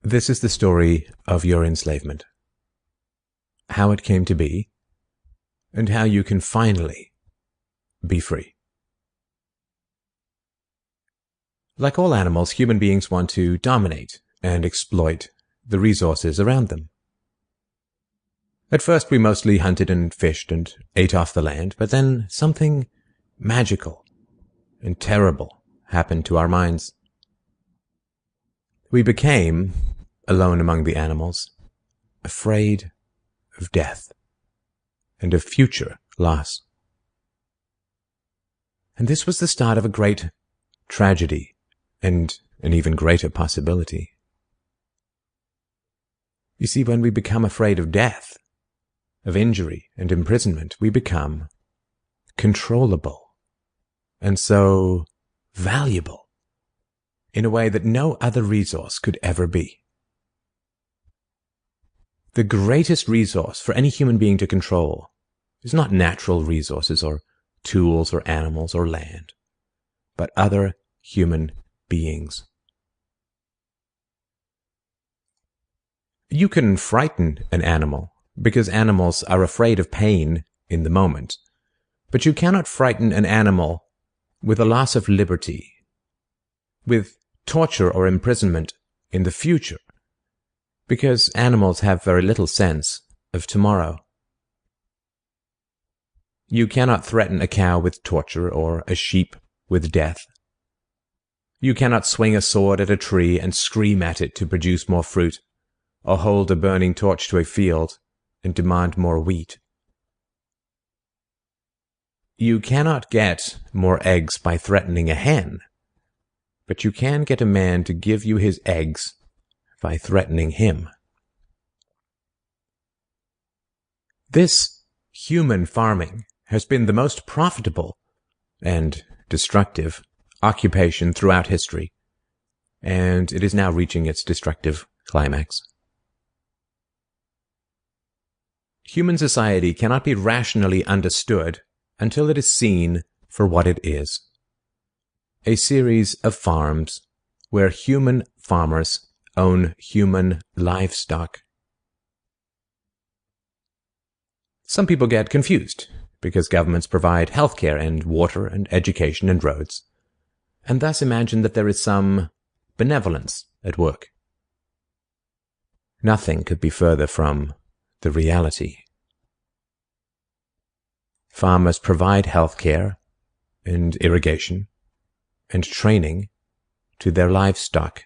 This is the story of your enslavement, how it came to be, and how you can finally be free. Like all animals, human beings want to dominate and exploit the resources around them. At first, we mostly hunted and fished and ate off the land, but then something magical and terrible happened to our minds. We became, alone among the animals, afraid of death and of future loss. And this was the start of a great tragedy and an even greater possibility. You see, when we become afraid of death, of injury and imprisonment, we become controllable and so valuable in a way that no other resource could ever be. The greatest resource for any human being to control is not natural resources or tools or animals or land, but other human beings. You can frighten an animal because animals are afraid of pain in the moment, but you cannot frighten an animal with a loss of liberty, with torture or imprisonment in the future, because animals have very little sense of tomorrow. You cannot threaten a cow with torture or a sheep with death. You cannot swing a sword at a tree and scream at it to produce more fruit, or hold a burning torch to a field and demand more wheat. You cannot get more eggs by threatening a hen, but you can get a man to give you his eggs by threatening him. This human farming has been the most profitable and destructive occupation throughout history, and it is now reaching its destructive climax. Human society cannot be rationally understood until it is seen for what it is: a series of farms where human farmers own human livestock. Some people get confused because governments provide healthcare and water and education and roads, and thus imagine that there is some benevolence at work. Nothing could be further from the reality. Farmers provide healthcare and irrigation and training to their livestock.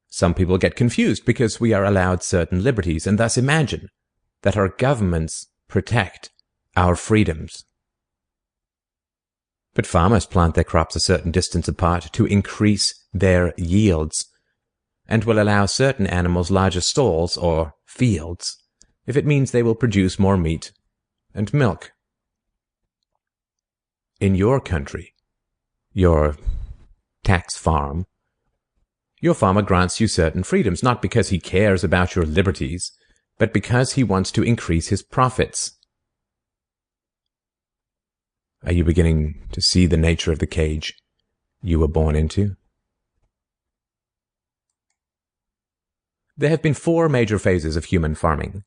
Some people get confused because we are allowed certain liberties and thus imagine that our governments protect our freedoms. But farmers plant their crops a certain distance apart to increase their yields, and will allow certain animals larger stalls or fields if it means they will produce more meat and milk. In your country, your tax farm, your farmer grants you certain freedoms, not because he cares about your liberties, but because he wants to increase his profits. Are you beginning to see the nature of the cage you were born into? There have been 4 major phases of human farming.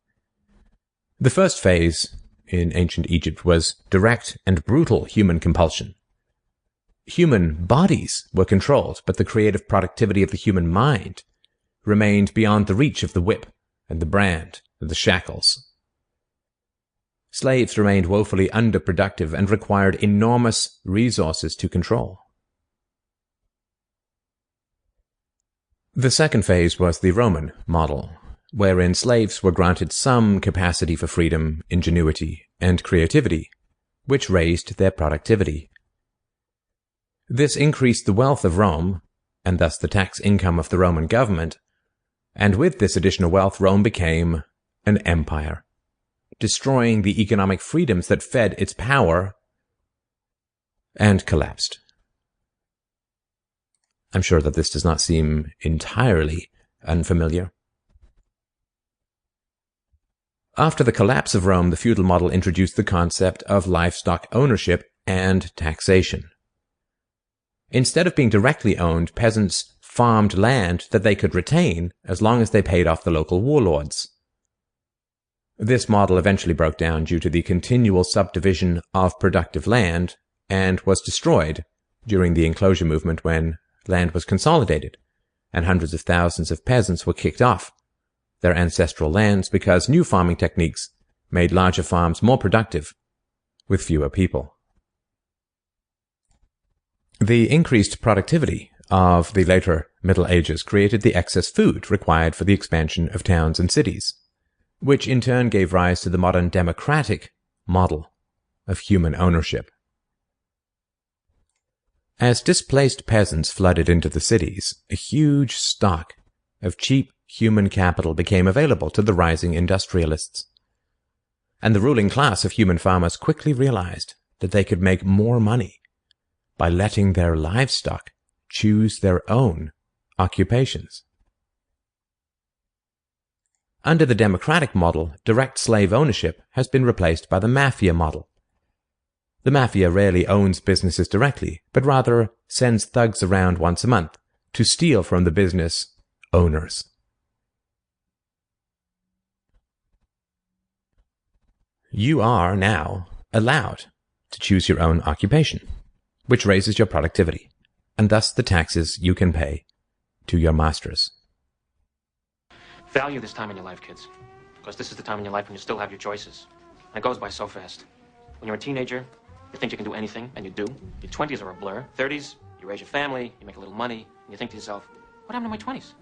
The first phase in ancient Egypt was direct and brutal human compulsion. Human bodies were controlled, but the creative productivity of the human mind remained beyond the reach of the whip and the brand and the shackles. Slaves remained woefully underproductive and required enormous resources to control. The second phase was the Roman model, wherein slaves were granted some capacity for freedom, ingenuity, and creativity, which raised their productivity. This increased the wealth of Rome, and thus the tax income of the Roman government, and with this additional wealth Rome became an empire, destroying the economic freedoms that fed its power, and collapsed. I'm sure that this does not seem entirely unfamiliar. After the collapse of Rome, the feudal model introduced the concept of livestock ownership and taxation. Instead of being directly owned, peasants farmed land that they could retain as long as they paid off the local warlords. This model eventually broke down due to the continual subdivision of productive land and was destroyed during the enclosure movement when land was consolidated and hundreds of thousands of peasants were kicked off their ancestral lands because new farming techniques made larger farms more productive with fewer people. The increased productivity of the later Middle Ages created the excess food required for the expansion of towns and cities, which in turn gave rise to the modern democratic model of human ownership. As displaced peasants flooded into the cities, a huge stock of cheap human capital became available to the rising industrialists. And the ruling class of human farmers quickly realized that they could make more money by letting their livestock choose their own occupations. Under the democratic model, direct slave ownership has been replaced by the mafia model. The mafia rarely owns businesses directly, but rather sends thugs around once a month to steal from the business owners. You are now allowed to choose your own occupation, which raises your productivity, and thus the taxes you can pay to your masters. Value this time in your life, kids, because this is the time in your life when you still have your choices. And it goes by so fast. When you're a teenager, you think you can do anything, and you do. Your 20s are a blur. 30s, you raise your family, you make a little money, and you think to yourself, what happened to my 20s?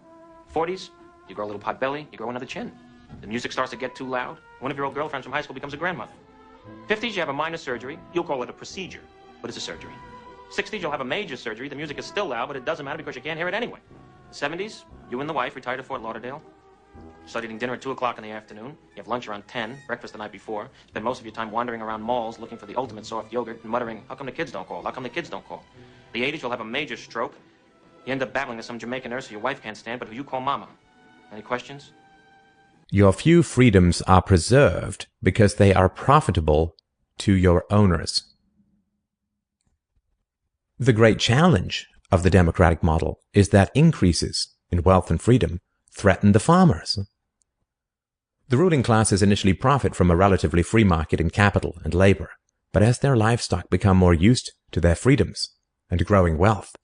40s, you grow a little pot belly, you grow another chin. The music starts to get too loud. One of your old girlfriends from high school becomes a grandmother. 50s, you have a minor surgery. You'll call it a procedure, but it's a surgery. 60s, you'll have a major surgery. The music is still loud, but it doesn't matter because you can't hear it anyway. 70s, you and the wife retire to Fort Lauderdale. Start eating dinner at 2 o'clock in the afternoon. You have lunch around 10, breakfast the night before. Spend most of your time wandering around malls looking for the ultimate soft yogurt and muttering, how come the kids don't call? How come the kids don't call? The 80s, you'll have a major stroke. You end up battling with some Jamaican nurse who your wife can't stand, but who you call mama. Any questions? Your few freedoms are preserved because they are profitable to your owners. The great challenge of the democratic model is that increases in wealth and freedom threaten the farmers. The ruling classes initially profit from a relatively free market in capital and labor, but as their livestock become more used to their freedoms and growing wealth,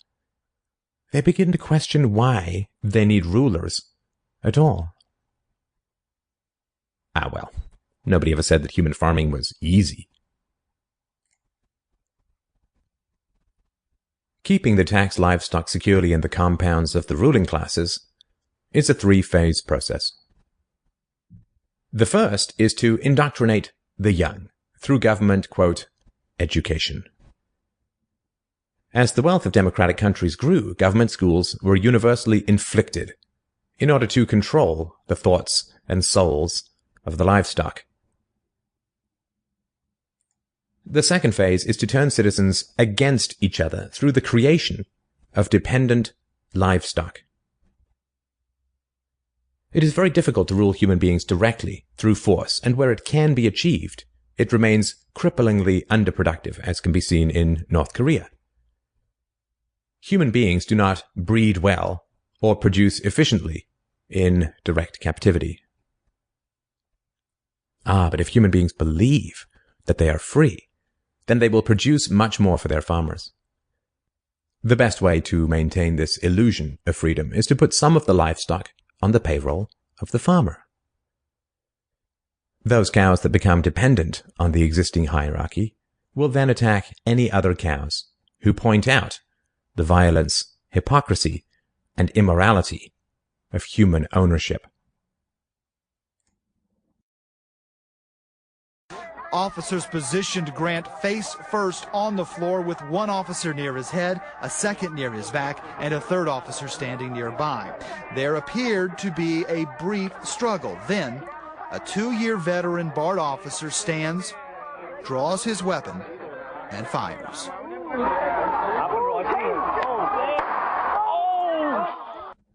they begin to question why they need rulers at all. Well, nobody ever said that human farming was easy. Keeping the taxed livestock securely in the compounds of the ruling classes is a three-phase process. The first is to indoctrinate the young through government, quote, education. As the wealth of democratic countries grew, government schools were universally inflicted in order to control the thoughts and souls of the livestock. The second phase is to turn citizens against each other through the creation of dependent livestock. It is very difficult to rule human beings directly through force, and where it can be achieved, it remains cripplingly underproductive, as can be seen in North Korea. Human beings do not breed well or produce efficiently in direct captivity. But if human beings believe that they are free, then they will produce much more for their farmers. The best way to maintain this illusion of freedom is to put some of the livestock on the payroll of the farmer. Those cows that become dependent on the existing hierarchy will then attack any other cows who point out the violence, hypocrisy, and immorality of human ownership. Officers positioned Grant face first on the floor with one officer near his head, a second near his back, and a third officer standing nearby. There appeared to be a brief struggle. Then, a 2-year veteran BART officer stands, draws his weapon, and fires.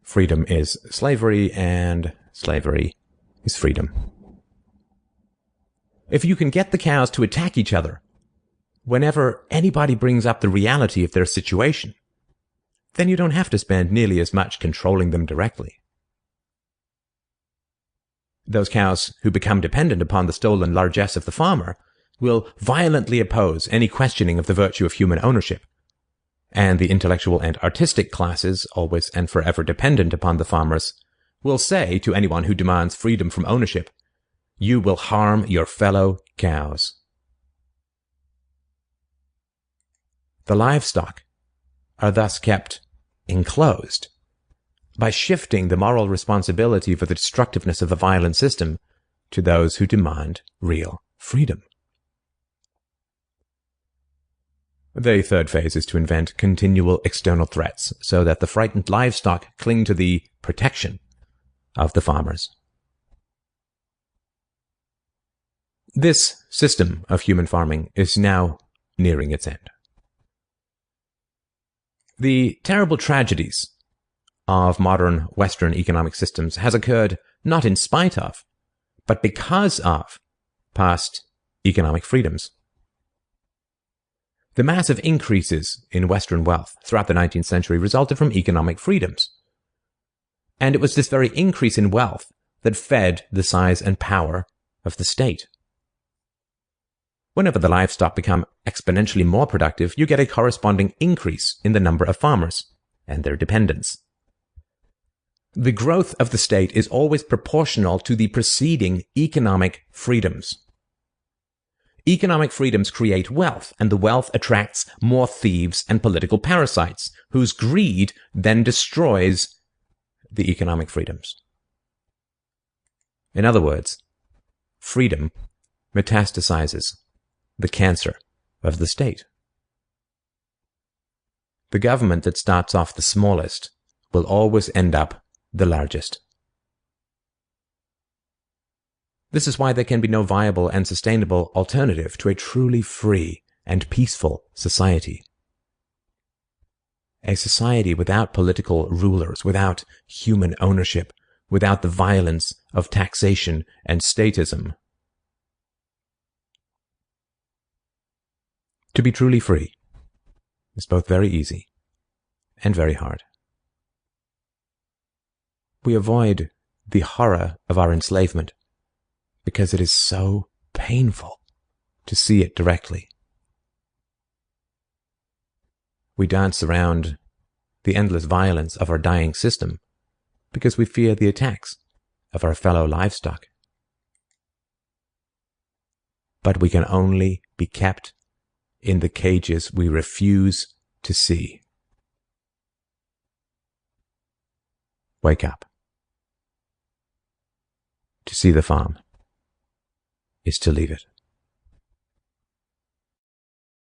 Freedom is slavery, and slavery is freedom. If you can get the cows to attack each other whenever anybody brings up the reality of their situation, then you don't have to spend nearly as much controlling them directly. Those cows who become dependent upon the stolen largesse of the farmer will violently oppose any questioning of the virtue of human ownership, and the intellectual and artistic classes, always and forever dependent upon the farmers, will say to anyone who demands freedom from ownership, "You will harm your fellow cows." The livestock are thus kept enclosed by shifting the moral responsibility for the destructiveness of the violent system to those who demand real freedom. The third phase is to invent continual external threats so that the frightened livestock cling to the protection of the farmers. This system of human farming is now nearing its end. The terrible tragedies of modern Western economic systems has occurred not in spite of, but because of past economic freedoms. The massive increases in Western wealth throughout the 19th century resulted from economic freedoms. And it was this very increase in wealth that fed the size and power of the state. Whenever the livestock become exponentially more productive, you get a corresponding increase in the number of farmers and their dependents. The growth of the state is always proportional to the preceding economic freedoms. Economic freedoms create wealth, and the wealth attracts more thieves and political parasites, whose greed then destroys the economic freedoms. In other words, freedom metastasizes the cancer of the state. The government that starts off the smallest will always end up the largest. This is why there can be no viable and sustainable alternative to a truly free and peaceful society. A society without political rulers, without human ownership, without the violence of taxation and statism. To be truly free is both very easy and very hard. We avoid the horror of our enslavement because it is so painful to see it directly. We dance around the endless violence of our dying system because we fear the attacks of our fellow livestock. But we can only be kept in the cages we refuse to see. Wake up. To see the farm is to leave it.